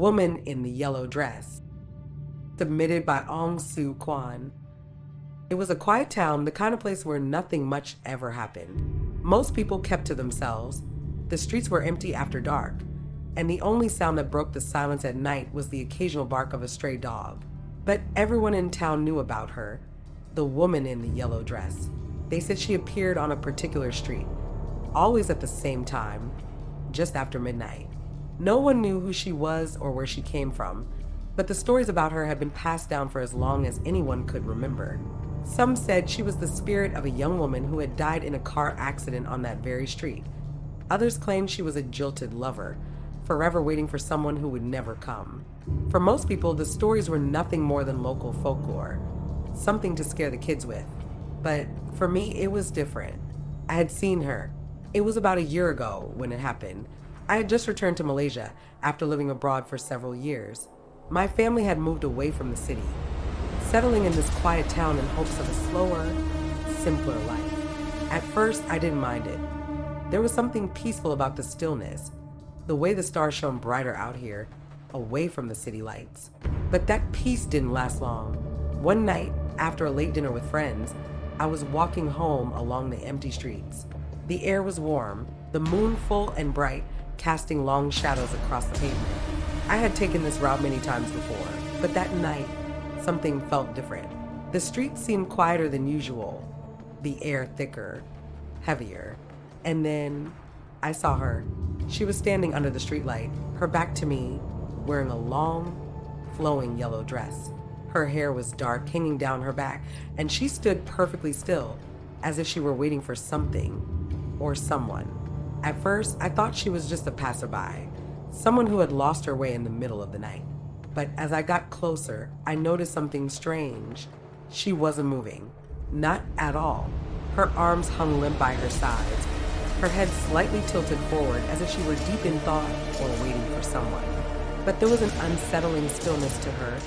Woman in the Yellow Dress, submitted by Kuan. It was a quiet town, the kind of place where nothing much ever happened. Most people kept to themselves. The streets were empty after dark, and the only sound that broke the silence at night was the occasional bark of a stray dog. But everyone in town knew about her, the woman in the yellow dress. They said she appeared on a particular street, always at the same time, just after midnight. No one knew who she was or where she came from, but the stories about her had been passed down for as long as anyone could remember. Some said she was the spirit of a young woman who had died in a car accident on that very street. Others claimed she was a jilted lover, forever waiting for someone who would never come. For most people, the stories were nothing more than local folklore, something to scare the kids with. But for me, it was different. I had seen her. It was about a year ago when it happened. I had just returned to Malaysia after living abroad for several years. My family had moved away from the city, settling in this quiet town in hopes of a slower, simpler life. At first, I didn't mind it. There was something peaceful about the stillness, the way the stars shone brighter out here, away from the city lights. But that peace didn't last long. One night, after a late dinner with friends, I was walking home along the empty streets. The air was warm, the moon full and bright, casting long shadows across the pavement. I had taken this route many times before, but that night, something felt different. The street seemed quieter than usual, the air thicker, heavier. And then I saw her. She was standing under the streetlight, her back to me, wearing a long, flowing yellow dress. Her hair was dark, hanging down her back, and she stood perfectly still, as if she were waiting for something or someone. At first, I thought she was just a passerby, someone who had lost her way in the middle of the night. But as I got closer, I noticed something strange. She wasn't moving. Not at all. Her arms hung limp by her sides, her head slightly tilted forward as if she were deep in thought or waiting for someone. But there was an unsettling stillness to her,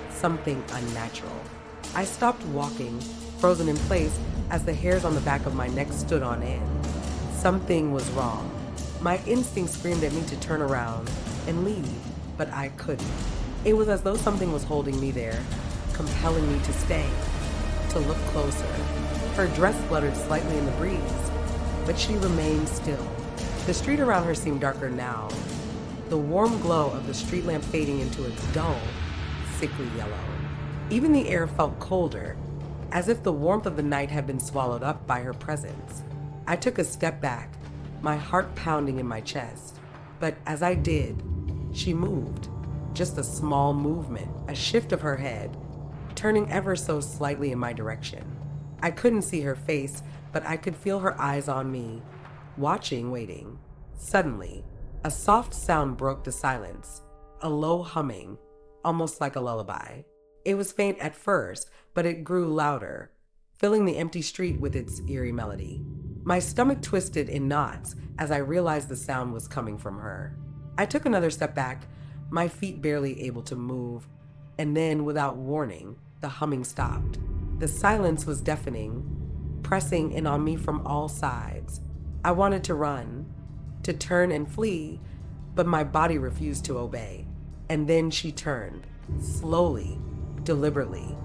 something unnatural. I stopped walking, frozen in place as the hairs on the back of my neck stood on end. Something was wrong. My instinct screamed at me to turn around and leave, but I couldn't. It was as though something was holding me there, compelling me to stay, to look closer. Her dress fluttered slightly in the breeze, but she remained still. The street around her seemed darker now, the warm glow of the street lamp fading into a dull, sickly yellow. Even the air felt colder, as if the warmth of the night had been swallowed up by her presence. I took a step back, my heart pounding in my chest. But as I did, she moved. Just a small movement, a shift of her head, turning ever so slightly in my direction. I couldn't see her face, but I could feel her eyes on me, watching, waiting. Suddenly, a soft sound broke the silence, a low humming, almost like a lullaby. It was faint at first, but it grew louder, filling the empty street with its eerie melody. My stomach twisted in knots as I realized the sound was coming from her. I took another step back, my feet barely able to move, and then, without warning, the humming stopped. The silence was deafening, pressing in on me from all sides. I wanted to run, to turn and flee, but my body refused to obey. And then she turned, slowly, deliberately.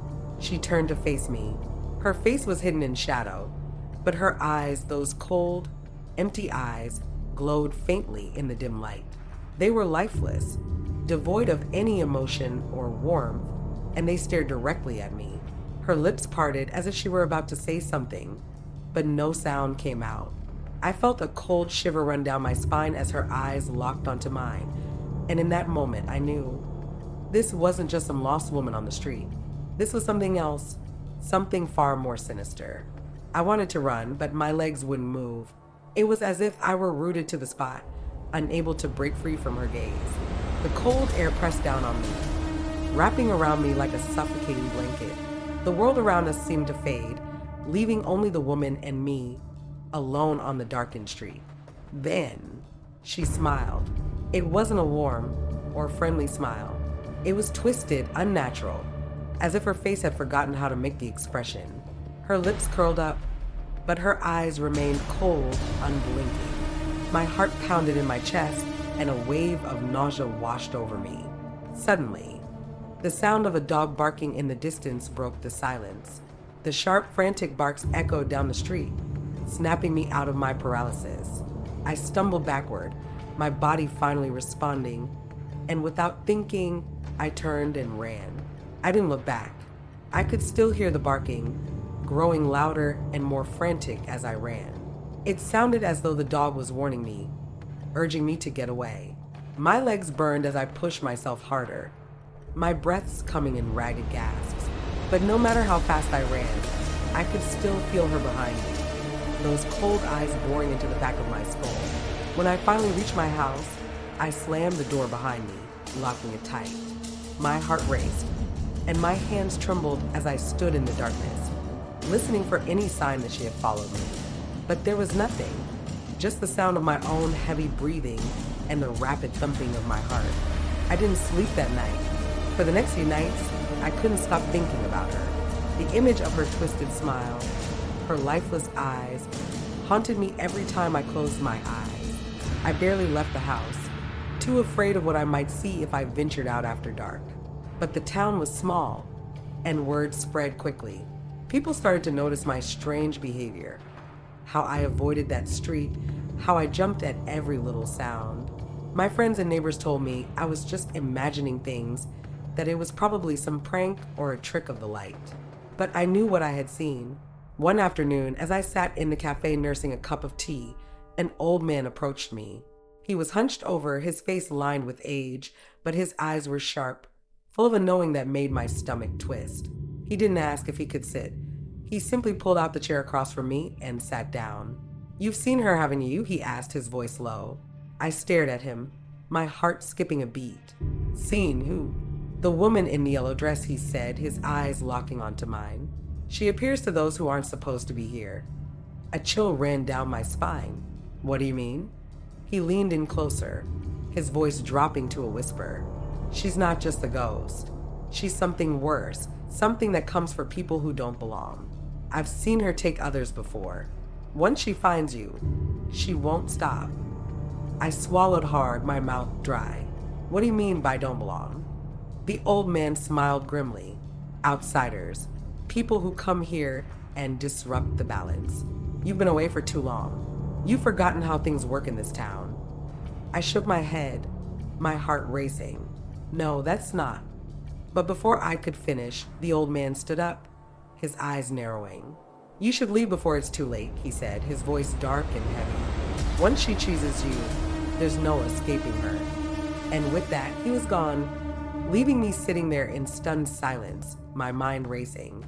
She turned to face me. Her face was hidden in shadow, but her eyes, those cold, empty eyes, glowed faintly in the dim light. They were lifeless, devoid of any emotion or warmth, and they stared directly at me. Her lips parted as if she were about to say something, but no sound came out. I felt a cold shiver run down my spine as her eyes locked onto mine, and in that moment I knew this wasn't just some lost woman on the street. This was something else, something far more sinister. I wanted to run, but my legs wouldn't move. It was as if I were rooted to the spot, unable to break free from her gaze. The cold air pressed down on me, wrapping around me like a suffocating blanket. The world around us seemed to fade, leaving only the woman and me, alone on the darkened street. Then, she smiled. It wasn't a warm or friendly smile. It was twisted, unnatural, as if her face had forgotten how to make the expression. Her lips curled up, but her eyes remained cold, unblinking. My heart pounded in my chest, and a wave of nausea washed over me. Suddenly, the sound of a dog barking in the distance broke the silence. The sharp, frantic barks echoed down the street, snapping me out of my paralysis. I stumbled backward, my body finally responding, and without thinking, I turned and ran. I didn't look back. I could still hear the barking, growing louder and more frantic as I ran. It sounded as though the dog was warning me, urging me to get away. My legs burned as I pushed myself harder, my breaths coming in ragged gasps. But no matter how fast I ran, I could still feel her behind me, those cold eyes boring into the back of my skull. When I finally reached my house, I slammed the door behind me, locking it tight. My heart raced, and my hands trembled as I stood in the darkness, listening for any sign that she had followed me. But there was nothing, just the sound of my own heavy breathing and the rapid thumping of my heart. I didn't sleep that night. For the next few nights, I couldn't stop thinking about her. The image of her twisted smile, her lifeless eyes, haunted me every time I closed my eyes. I barely left the house, too afraid of what I might see if I ventured out after dark. But the town was small, and word spread quickly. People started to notice my strange behavior, how I avoided that street, how I jumped at every little sound. My friends and neighbors told me I was just imagining things, that it was probably some prank or a trick of the light. But I knew what I had seen. One afternoon, as I sat in the cafe nursing a cup of tea, an old man approached me. He was hunched over, his face lined with age, but his eyes were sharp, full of a knowing that made my stomach twist. He didn't ask if he could sit. He simply pulled out the chair across from me and sat down. "You've seen her, haven't you?" he asked, his voice low. I stared at him, my heart skipping a beat. "Seen who?" "The woman in the yellow dress," he said, his eyes locking onto mine. "She appears to those who aren't supposed to be here." A chill ran down my spine. "What do you mean?" He leaned in closer, his voice dropping to a whisper. "She's not just a ghost. She's something worse, something that comes for people who don't belong. I've seen her take others before. Once she finds you, she won't stop." I swallowed hard, my mouth dry. "What do you mean by don't belong?" The old man smiled grimly. "Outsiders, people who come here and disrupt the balance. You've been away for too long. You've forgotten how things work in this town." I shook my head, my heart racing. "No, that's not." But before I could finish, the old man stood up, his eyes narrowing. "You should leave before it's too late," he said, his voice dark and heavy. "Once she chooses you, there's no escaping her." And with that, he was gone, leaving me sitting there in stunned silence, my mind racing.